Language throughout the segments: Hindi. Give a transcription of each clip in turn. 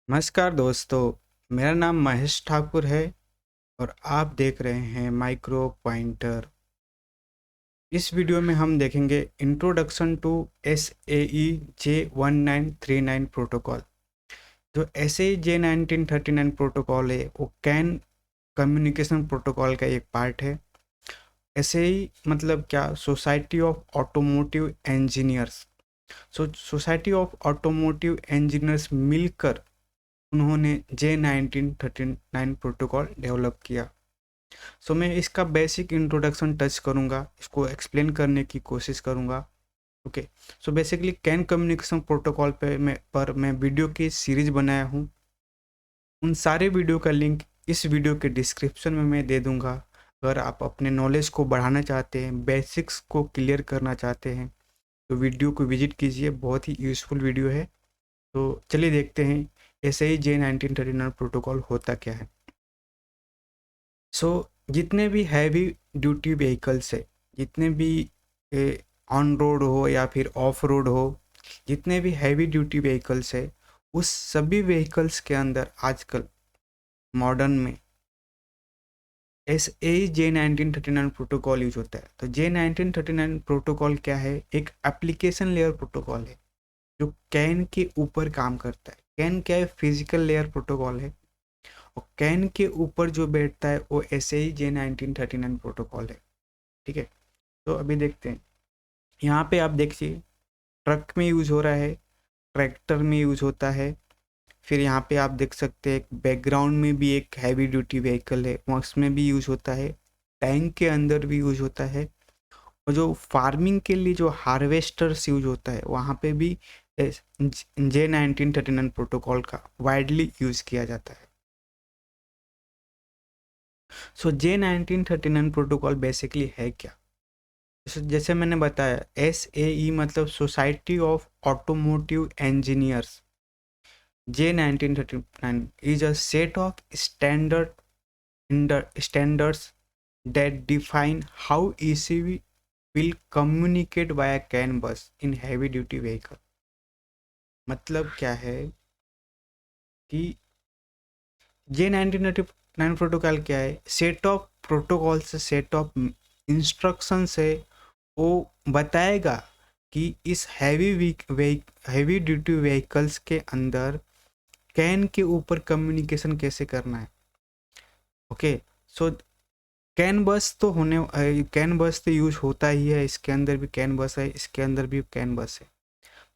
नमस्कार दोस्तों, मेरा नाम महेश ठाकुर है और आप देख रहे हैं माइक्रो पॉइंटर। इस वीडियो में हम देखेंगे introduction to SAE J1939 protocol. जो SAE J1939 प्रोटोकॉल है वो कैन कम्युनिकेशन प्रोटोकॉल का एक पार्ट है। SAE मतलब क्या? Society of automotive engineers. Society of automotive engineers मिलकर उन्होंने J1939 प्रोटोकॉल डेवलप किया। मैं इसका बेसिक इंट्रोडक्शन टच करूँगा, इसको एक्सप्लेन करने की कोशिश करूँगा। Okay, basically can communication protocol मैं वीडियो की सीरीज बनाया हूँ। उन सारे वीडियो का लिंक इस वीडियो के डिस्क्रिप्शन में मैं दे दूँगा। अगर आप अपने नॉलेज को बढ़ाना चाहते हैं, बेसिक्स को क्लियर करना चाहते हैं, तो वीडियो को विजिट कीजिए, बहुत ही यूज़फुल वीडियो है। तो चलिए देखते हैं SAE J1939 प्रोटोकॉल होता क्या है। जितने भी हैवी ड्यूटी व्हीकल्स है, जितने भी ऑन रोड हो या फिर ऑफ रोड हो, जितने भी हैवी ड्यूटी व्हीकल्स है, उस सभी व्हीकल्स के अंदर आजकल मॉडर्न में SAE J1939 प्रोटोकॉल यूज होता है। तो J1939 प्रोटोकॉल क्या है? एक एप्लीकेशन लेयर प्रोटोकॉल है जो कैन के ऊपर काम करता है। कैन क्या है? फिजिकल लेयर प्रोटोकॉल है। और कैन के ऊपर जो बैठता है वो SAE J1939 प्रोटोकॉल है। ठीक है, तो अभी देखते हैं। यहाँ पे आप देखिए, ट्रक में यूज़ हो रहा है, ट्रैक्टर में यूज़ होता है। फिर यहाँ पे आप देख सकते हैं बैकग्राउंड में भी एक हैवी ड्यूटी व्हीकल है, उसमें भी यूज़ होता है। टैंक के अंदर भी यूज़ होता है। और जो फार्मिंग के लिए जो हार्वेस्टर्स यूज होता है, वहाँ पे भी J1939 प्रोटोकॉल का वाइडली यूज़ किया जाता है। J1939 प्रोटोकॉल बेसिकली है क्या? जैसे मैंने बताया, SAE मतलब society of automotive engineers. J1939 is a set of standards that define how ECV will communicate via CAN bus in heavy duty vehicle। मतलब क्या है कि J1939 प्रोटोकॉल क्या है? Set of protocols, set of instructions है। वो बताएगा कि इस हैवी ड्यूटी व्हीकल्स के अंदर कैन के ऊपर कम्युनिकेशन कैसे करना है। ओके, सो कैन बस तो यूज होता ही है। इसके अंदर भी कैन बस है, इसके अंदर भी कैन बस है।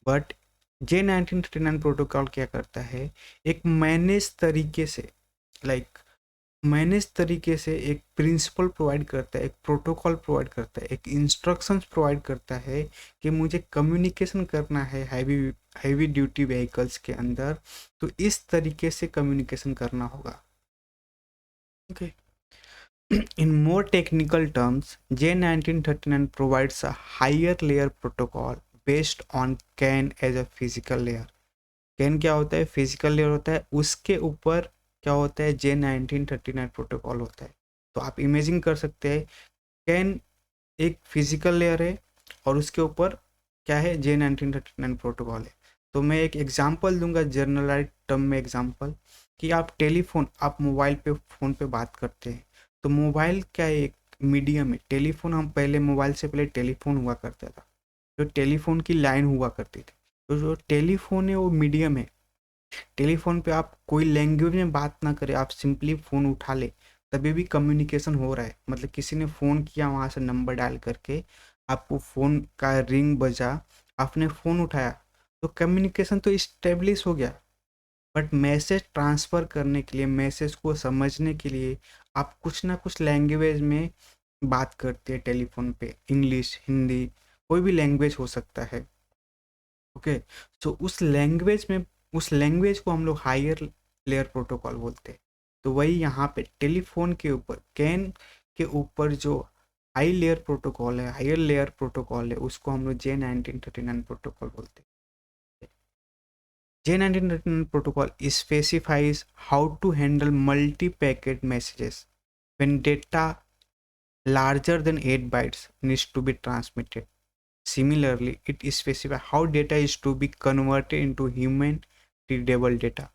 बट J1939 प्रोटोकॉल क्या करता है? एक मैनेज तरीके से एक प्रिंसिपल प्रोवाइड करता है, एक प्रोटोकॉल प्रोवाइड करता है, एक इंस्ट्रक्शंस प्रोवाइड करता है कि मुझे कम्युनिकेशन करना है हैवी ड्यूटी व्हीकल्स के अंदर, तो इस तरीके से कम्युनिकेशन करना होगा। Okay, in more technical terms, J1939 provides a higher layer protocol based on CAN as a physical layer। Can क्या होता है? फिजिकल लेयर होता है। उसके ऊपर क्या होता है? J1939 प्रोटोकॉल होता है। तो आप इमेजिन कर सकते हैं, कैन एक फिजिकल लेयर है और उसके ऊपर क्या है? J1939 प्रोटोकॉल है। तो मैं एक एग्जांपल दूंगा, जनरलाइज टर्म में एग्जांपल, कि आप मोबाइल पे फ़ोन पे बात करते हैं। तो मोबाइल क्या है? एक मीडियम है। टेलीफोन, हम पहले मोबाइल से पहले टेलीफोन हुआ करता था, जो टेलीफोन की लाइन हुआ करती थी। तो जो टेलीफोन है वो मीडियम है। टेलीफोन पे आप कोई लैंग्वेज में बात ना करें, आप सिंपली फ़ोन उठा ले, तभी भी कम्युनिकेशन हो रहा है। मतलब किसी ने फ़ोन किया, वहाँ से नंबर डायल करके आपको फ़ोन का रिंग बजा, आपने फ़ोन उठाया, तो कम्युनिकेशन तो इस्टेब्लिश हो गया। बट मैसेज ट्रांसफ़र करने के लिए, मैसेज को समझने के लिए आप कुछ ना कुछ लैंग्वेज में बात करते हैं टेलीफोन पे। इंग्लिश, हिंदी, कोई भी लैंग्वेज हो सकता है। ओके, सो उस लैंग्वेज को हम लोग हायर लेयर प्रोटोकॉल बोलते हैं। तो वही यहाँ पे टेलीफोन के ऊपर, कैन के ऊपर जो हायर लेयर प्रोटोकॉल है, उसको हम लोग J1939 प्रोटोकॉल बोलते हैं। J1939 protocol specifies how to handle multi packet messages when data larger than 8 bytes needs to be transmitted। Similarly, it specifies how data is to be converted into human readable data।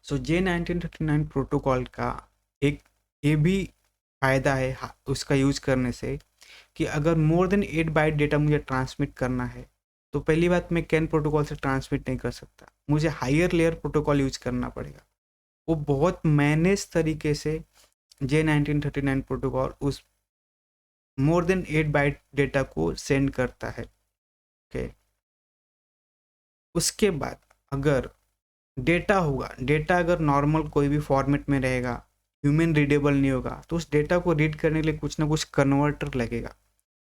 So J1939 protocol का एक ये भी फ़ायदा है उसका यूज़ करने से कि अगर मोर देन 8 बाइट डेटा मुझे ट्रांसमिट करना है तो पहली बात मैं कैन प्रोटोकॉल से ट्रांसमिट नहीं कर सकता, मुझे हायर लेयर प्रोटोकॉल यूज करना पड़ेगा। वो बहुत मैनेज तरीके से J1939 प्रोटोकॉल उस मोर देन 8 बाइट डेटा को सेंड करता है। ओके, उसके बाद अगर डेटा होगा, डेटा अगर नॉर्मल कोई भी फॉर्मेट में रहेगा, ह्यूमन रीडेबल नहीं होगा, तो उस डेटा को रीड करने के लिए कुछ ना कुछ कन्वर्टर लगेगा।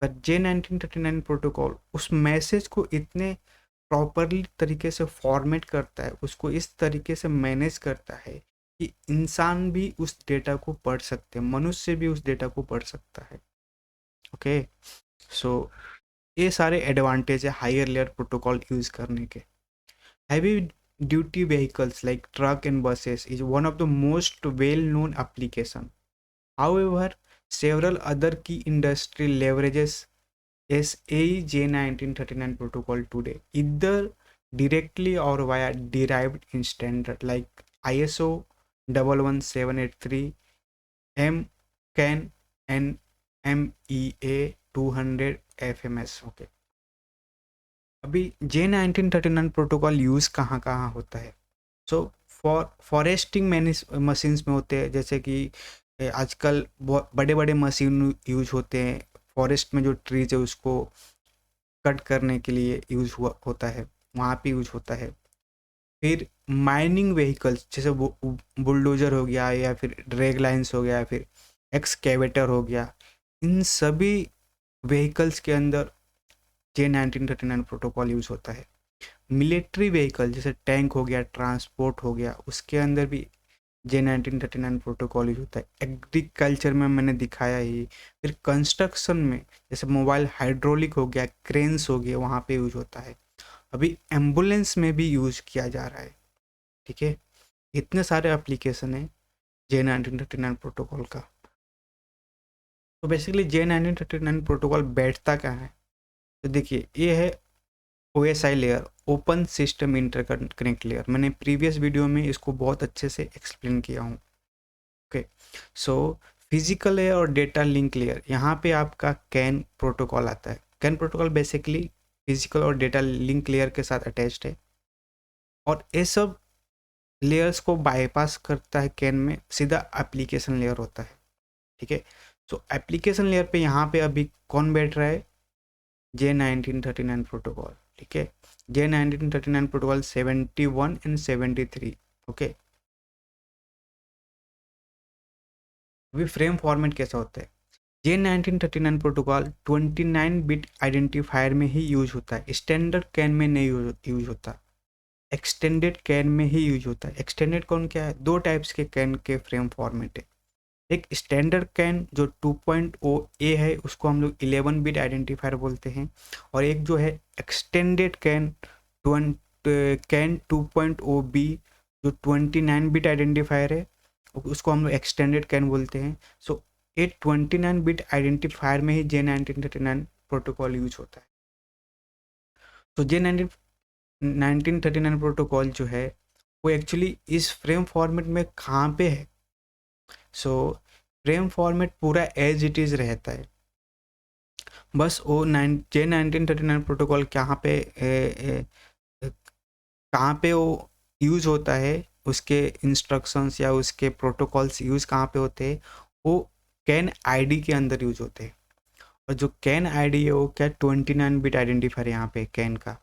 पर J1939 प्रोटोकॉल उस मैसेज को इतने प्रॉपरली तरीके से फॉर्मेट करता है, उसको इस तरीके से मैनेज करता है कि इंसान भी उस डेटा को पढ़ सकते हैं, मनुष्य भी उस डेटा को पढ़ सकता है। ओके, सो ये सारे एडवांटेज है हायर लेयर प्रोटोकॉल यूज करने के। Heavy duty vehicles like truck and buses is one of the most well known application. However, several other key industry leverages SAE J1939 protocol today, either directly or via derived in standard like ISO 11783, MCAN, and MEA 200 FMS। Okay, अभी J1939 प्रोटोकॉल यूज़ कहाँ कहाँ होता है? सो फॉरेस्टिंग मशीन्स में होते हैं, जैसे कि आजकल बड़े बड़े मशीन यूज होते हैं फॉरेस्ट में, जो ट्रीज है उसको कट करने के लिए यूज होता है, वहाँ पे यूज होता है। फिर माइनिंग व्हीकल्स जैसे बुलडोजर हो गया, या फिर ड्रैग लाइन्स हो गया, या फिर एक्सकेवेटर हो गया, इन सभी व्हीकल्स के अंदर J1939 प्रोटोकॉल यूज होता है। मिलिट्री व्हीकल जैसे टैंक हो गया, ट्रांसपोर्ट हो गया, उसके अंदर भी J1939 प्रोटोकॉल यूज होता है। एग्रीकल्चर में मैंने दिखाया ही। फिर कंस्ट्रक्शन में जैसे मोबाइल हाइड्रोलिक हो गया, क्रेन्स हो गया, वहाँ पे यूज होता है। अभी एम्बुलेंस में भी यूज किया जा रहा है। ठीक है, इतने सारे एप्लीकेशन है J1939 प्रोटोकॉल का। तो बेसिकली J1939 प्रोटोकॉल बैठता क्या है? तो देखिए, ये है OSI layer, open system interconnect layer. मैंने प्रीवियस वीडियो में इसको बहुत अच्छे से एक्सप्लेन किया हूँ। ओके, सो फिजिकल लेयर और डेटा लिंक लेयर, यहाँ पे आपका कैन प्रोटोकॉल आता है। कैन प्रोटोकॉल बेसिकली फिजिकल और डेटा लिंक लेयर के साथ अटैच्ड है, और ये सब लेयर्स को बाईपास करता है। कैन में सीधा एप्लीकेशन लेयर होता है। ठीक है, सो एप्लीकेशन लेयर पे यहाँ पे अभी कौन बैठ रहा है? J1939 protocol. ठीक है, J1939 प्रोटोकॉल 71 एंड 73। ओके, अभी फ्रेम फॉर्मेट कैसा होता है? J1939 प्रोटोकॉल 29 बिट आइडेंटिफायर में ही यूज होता है, स्टैंडर्ड कैन में नहीं यूज होता, एक्सटेंडेड कैन में ही यूज होता है। एक्सटेंडेड कौन क्या है? दो टाइप्स के कैन के फ्रेम फॉर्मेट है। एक स्टैंडर्ड कैन जो 2.0 ए है, उसको हम लोग 11 बिट आइडेंटिफायर बोलते हैं, और एक जो है एक्सटेंडेड कैन कैन 2.0 बी जो 29 बिट आइडेंटिफायर है, उसको हम लोग एक्सटेंडेड कैन बोलते हैं। सो ये 29 बिट आइडेंटिफायर में ही J1939 प्रोटोकॉल यूज होता है। तो J1939 प्रोटोकॉल जो है वो एक्चुअली इस फ्रेम फॉर्मेट में कहाँ पे है? सो फ्रेम फॉर्मेट पूरा एज इट इज़ रहता है, बस वो J1939 प्रोटोकॉल कहाँ पे वो यूज़ होता है, उसके इंस्ट्रक्शंस या उसके प्रोटोकॉल्स यूज़ कहाँ पे होते हैं? वो कैन आईडी के अंदर यूज होते हैं। और जो कैन आईडी है वो क्या, 29 बिट आइडेंटिफायर यहाँ पे कैन का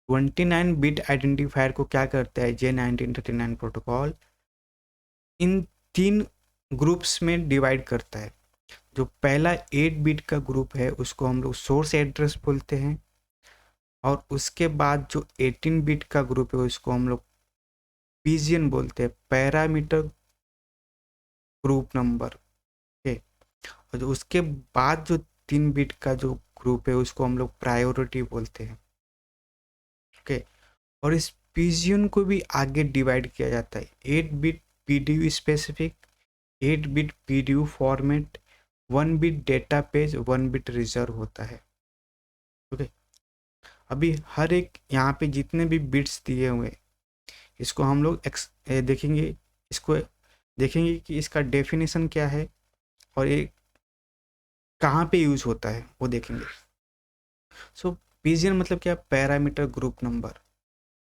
29 बिट आइडेंटिफायर को क्या करता है J1939 प्रोटोकॉल? इन 3 ग्रुप्स में डिवाइड करता है। जो पहला 8 बिट का ग्रुप है उसको हम लोग सोर्स एड्रेस बोलते हैं, और उसके बाद जो 18 बिट का ग्रुप है उसको हम लोग पीजियन बोलते हैं, पैरामीटर ग्रुप नंबर। ओके, और उसके बाद जो 3 बिट का जो ग्रुप है उसको हम लोग प्रायोरिटी बोलते हैं। ओके, और इस पीजियन को भी आगे डिवाइड किया जाता है, 8 bit PDU specific, 8 bit PDU format, 1 bit data page, 1 bit reserve होता है। ओके, अभी हर एक यहाँ पे जितने भी बिट्स दिए हुए इसको हम लोग देखेंगे, इसको देखेंगे कि इसका डेफिनेशन क्या है और ये कहाँ पे यूज होता है वो देखेंगे। सो पीजीएन मतलब क्या, parameter group number.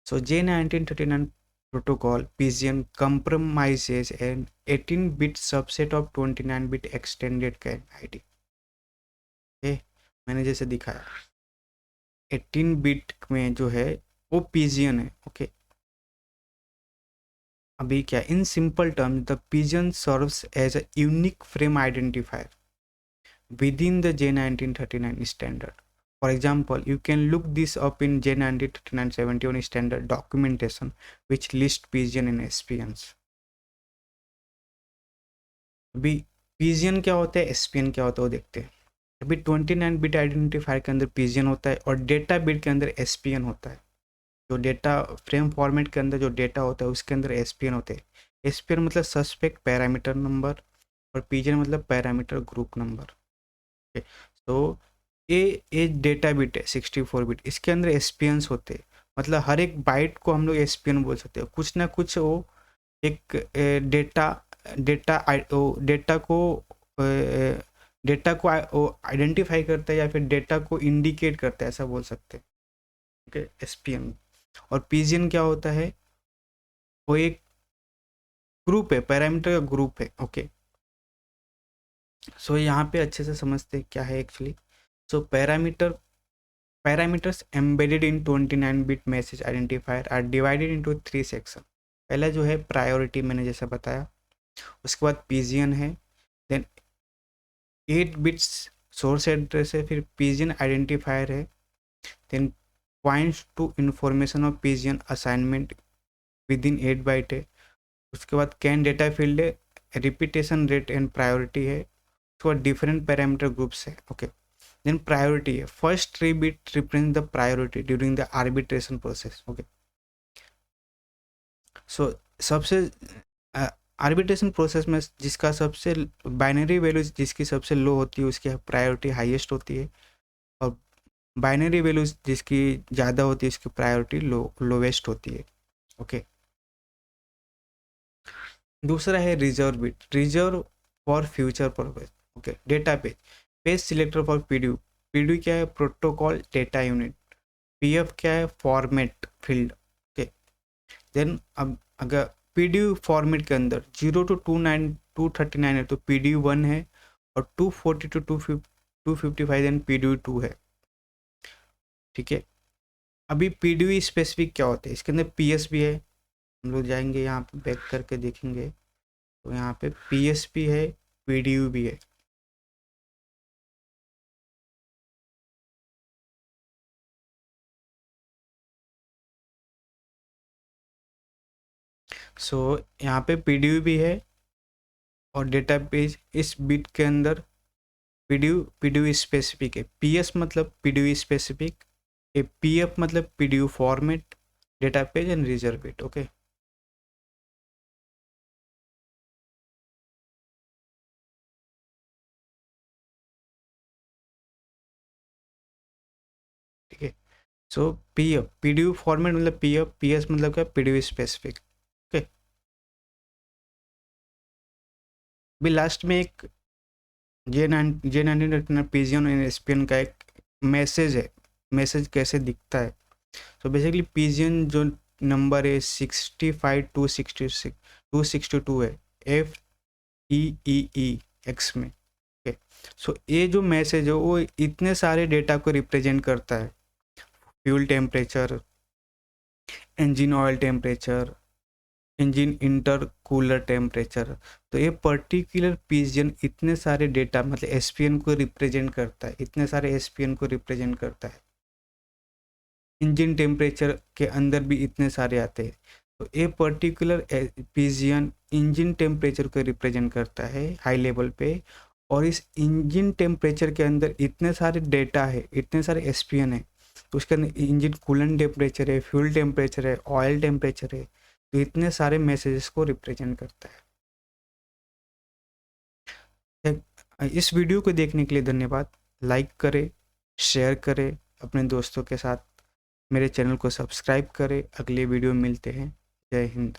So J1939 protocol PGN compromises an 18-bit subset of 29-bit extended CAN ID। मैंने जैसे दिखाया 18 बिट में जो है वो पीजियन है। ओके, अभी क्या, in simple terms the PGN serves as a unique frame identifier within the J1939 standard. For example, you can look this up in J1939-71 standard documentation which list pigeon and SPNs। अभी पिजियन क्या होता है, एसपीएन क्या होता है वो देखते हैं। अभी 29 बिट आइडेंटिफायर के अंदर पिजियन होता है और डेटा बिट के अंदर एसपीएन होता है। जो डेटा फ्रेम फॉर्मेट के अंदर जो डेटा होता है उसके अंदर एसपीएन होते हैं। एसपीएन मतलब सस्पेक्ट पैरामीटर नंबर और पिजियन मतलब पैरामीटर ग्रुप नंबर। तो ये डेटा बिट है 64 बिट, इसके अंदर एसपीएन्स होते हैं। मतलब हर एक बाइट को हम लोग एसपीएन बोल सकते हैं। कुछ ना कुछ वो एक डेटा डेटा डेटा को डेटा को आइडेंटिफाई करता है या फिर डेटा को इंडिकेट करता है, ऐसा बोल सकते हैं। Okay, ESPN. और पीजियन क्या होता है, वो एक ग्रुप है, पैरामीटर का ग्रुप है। ओके, सो यहाँ पे अच्छे से समझते हैं क्या है actually. So parameters embedded in 29 bit message identifier are divided into 3 section. पहला जो है प्रायोरिटी, मैंने जैसा बताया। उसके बाद पीजियन है, देन 8 बिट्स सोर्स एड्रेस है, फिर पीजियन आइडेंटिफायर है, then points to information of PGN assignment within 8 byte है। उसके बाद कैन डेटा फील्ड है, रिपीटेशन रेट एंड प्रायोरिटी है। उसके बाद डिफरेंट पैरामीटर ग्रुप्स है। ओके, देन प्रायोरिटी है, first 3 bit represent the priority during the arbitration process. Okay, so सबसे आर्बिट्रेशन प्रोसेस में जिसका सबसे बाइनरी वैल्यू जिसकी सबसे लो होती है उसकी प्रायोरिटी हाईएस्ट होती है, और बाइनरी वैल्यूज जिसकी ज़्यादा होती है उसकी प्रायोरिटी लोवेस्ट होती है। ओके, दूसरा है reserve bit, reserve for future purpose. Okay, data page, page selector for PDU. PDU क्या है, प्रोटोकॉल डेटा यूनिट। पीएफ क्या है, फॉर्मेट फील्ड। ओके, देन अब अगर पीडीयू फॉर्मेट के अंदर 0 to 239 है तो पीडीयू 1 है, और 240 to 255 देन पीडीयू 2 है। ठीक है, अभी पीडीयू स्पेसिफिक क्या होता है, इसके अंदर पीएस भी है। हम लोग जाएंगे यहाँ पे बैक करके देखेंगे तो यहाँ पे पीएस भी है, पीडीयू भी है। सो यहाँ पे पीडीयू भी है और डेटा पेज इस बिट के अंदर पीडीयू स्पेसिफिक है। पीएस मतलब पीडीयू स्पेसिफिक, ए पीएफ मतलब PDU format, data page and reserve bit. Okay, ठीक है। सो पीएफ पीडीयू फॉर्मेट मतलब पीएफ, पीएस मतलब क्या, पीडीयू स्पेसिफिक। ओके, अभी लास्ट में एक J19 पिजियन एंड एसपीएन का एक मैसेज है। मैसेज कैसे दिखता है, तो बेसिकली पिजियन जो नंबर है 65 262 है, FEEE में। ओके, सो ये जो मैसेज है वो इतने सारे डेटा को रिप्रेजेंट करता है। Fuel temperature, engine oil temperature, engine inter cooler temperature. तो ये पर्टिकुलर पिजियन इतने सारे डेटा मतलब एसपीएन को रिप्रेजेंट करता है, इतने सारे एसपीएन को रिप्रेजेंट करता है। इंजन टेम्परेचर के अंदर भी इतने सारे आते हैं। तो ये पर्टिकुलर पिजियन इंजन टेम्परेचर को रिप्रेजेंट करता है हाई लेवल पे, और इस इंजन टेम्परेचर के अंदर इतने सारे डेटा है, इतने सारे एसपीएन है। तो उसके अंदर इंजन कूलेंट टेम्परेचर है, फ्यूल टेम्परेचर है, ऑयल टेम्परेचर है। तो इतने सारे मैसेजेस को रिप्रेजेंट करता है। इस वीडियो को देखने के लिए धन्यवाद। लाइक करें, शेयर करें अपने दोस्तों के साथ, मेरे चैनल को सब्सक्राइब करें। अगले वीडियो में मिलते हैं। जय हिंद।